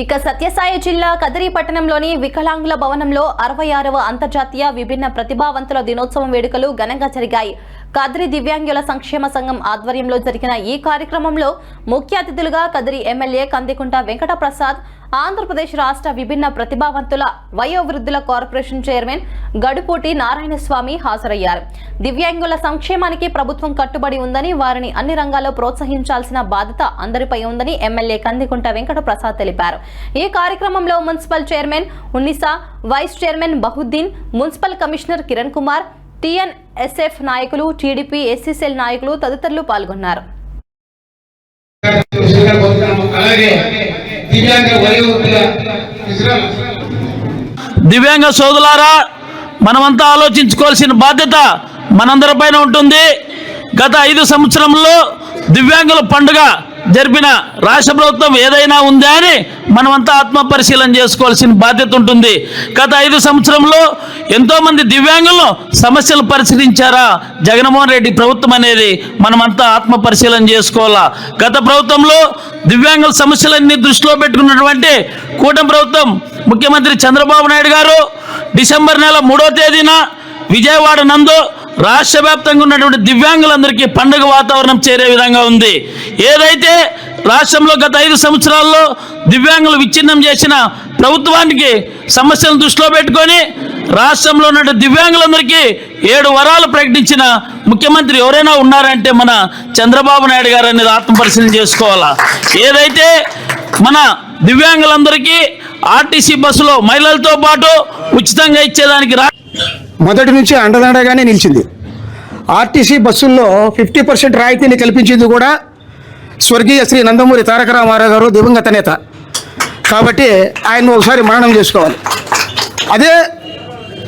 ఇక సత్యసాయి జిల్లా కదిరి పట్టణంలోని వికలాంగుల భవనంలో 66వ అంతర్జాతీయ విభిన్న ప్రతిభావంతుల దినోత్సవం వేడుకలు ఘనంగా జరిగాయి. కదిరి దివ్యాంగుల సంక్షేమ సంఘం ఆధ్వర్యంలో జరిగిన ఈ కార్యక్రమంలో ముఖ్య అతిథులుగా కదిరి ఎమ్మెల్యే కందికుంట వెంకట ప్రసాద్, ఆంధ్రప్రదేశ్ రాష్ట్ర విభిన్న ప్రతిభావంతుల వయోవృద్ధుల కార్పొరేషన్ చైర్మన్ గడుపోటి నారాయణస్వామి హాజరయ్యారు. దివ్యాంగుల సంక్షేమానికి ప్రభుత్వం కట్టుబడి ఉందని, వారిని అన్ని రంగాల్లో ప్రోత్సహించాల్సిన బాధ్యత అందరిపై ఉందని ఎమ్మెల్యే కందికుంట వెంకట ప్రసాద్ తెలిపారు. ఈ కార్యక్రమంలో municipal chairman Unnisa, vice chairman Bahuddin, municipal commissioner Kiran Kumar, TNSF నాయకులు, టీడీపీ ఎస్సీసీఎల్ నాయకులు తదితరులు పాల్గొన్నారు. దివ్యాంగ సోదరులారా, మనమంతా ఆలోచించుకోవాల్సిన బాధ్యత మనందరిపైన ఉంటుంది. గత 5 సంవత్సరంలో దివ్యాంగుల పండుగ జరిపిన రాష్ట్ర ప్రభుత్వం ఏదైనా ఉందా అని మనమంతా ఆత్మ పరిశీలన చేసుకోవాల్సిన బాధ్యత ఉంటుంది. గత 5 సంవత్సరంలో ఎంతోమంది దివ్యాంగులను సమస్యలు పరిశీలించారా జగన్మోహన్ రెడ్డి ప్రభుత్వం అనేది మనమంతా ఆత్మ పరిశీలన చేసుకోవాలా. గత ప్రభుత్వంలో దివ్యాంగుల సమస్యలన్నీ దృష్టిలో పెట్టుకున్నటువంటి కూటమి ప్రభుత్వం ముఖ్యమంత్రి చంద్రబాబు నాయుడు గారు డిసెంబర్ నెల 3వ తేదీన విజయవాడ నందు రాష్ట్ర వ్యాప్తంగా ఉన్నటువంటి దివ్యాంగులందరికీ పండుగ వాతావరణం చేరే విధంగా ఉంది. ఏదైతే రాష్ట్రంలో గత 5 సంవత్సరాల్లో దివ్యాంగులు విచ్ఛిన్నం చేసిన ప్రభుత్వానికి సమస్యలను దృష్టిలో పెట్టుకొని రాష్ట్రంలో ఉన్న దివ్యాంగులందరికీ 7 వరాలు ప్రకటించిన ముఖ్యమంత్రి ఎవరైనా ఉన్నారంటే మన చంద్రబాబు నాయుడు గారు అనేది ఆత్మపరిశీలన చేసుకోవాలా. ఏదైతే మన దివ్యాంగులందరికీ ఆర్టీసీ బస్సులో మహిళలతో పాటు ఉచితంగా ఇచ్చేదానికి మొదటి నుంచి అండదండగానే నిలిచింది. ఆర్టీసీ బస్సుల్లో 50% రాయితీని కల్పించింది కూడా స్వర్గీయ శ్రీ నందమూరి తారక రామారావు గారు, దివంగత నేత. కాబట్టి ఆయన ఒకసారి మననం చేసుకోవాలి. అదే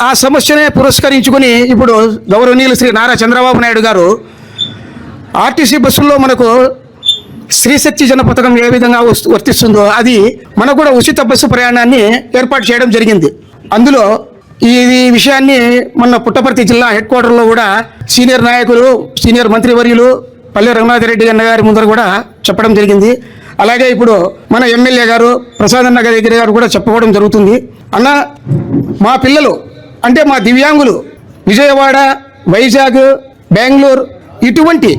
ఆ సమస్యనే పురస్కరించుకుని ఇప్పుడు గౌరవనీయులు శ్రీ నారా చంద్రబాబు నాయుడు గారు ఆర్టీసీ బస్సుల్లో మనకు శ్రీశక్తి జన పథకం ఏ విధంగా వర్తిస్తుందో అది మనకు కూడా ఉచిత బస్సు ప్రయాణాన్ని ఏర్పాటు చేయడం జరిగింది. అందులో ఈ విషయాన్ని మొన్న పుట్టపర్తి జిల్లా హెడ్ క్వార్టర్లో కూడా సీనియర్ నాయకులు, సీనియర్ మంత్రివర్యులు పల్లె రఘునాథరెడ్డి అన్న గారి ముందర కూడా చెప్పడం జరిగింది. అలాగే ఇప్పుడు మన ఎమ్మెల్యే గారు ప్రసాద్ అన్న దగ్గర గారు కూడా చెప్పుకోవడం జరుగుతుంది. అన్న, మా పిల్లలు అంటే మా దివ్యాంగులు విజయవాడ, వైజాగ్, బెంగళూరు ఇటువంటి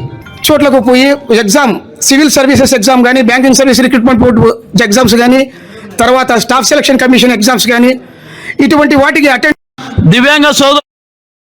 చోట్లకు పోయి ఎగ్జామ్, సివిల్ సర్వీసెస్ ఎగ్జామ్ కానీ, banking service recruitment board exams కానీ, తర్వాత స్టాఫ్ సెలక్షన్ కమిషన్ ఎగ్జామ్స్ కానీ ఇటువంటి వాటికి అటెండ్ దివ్యాంగ సోదరు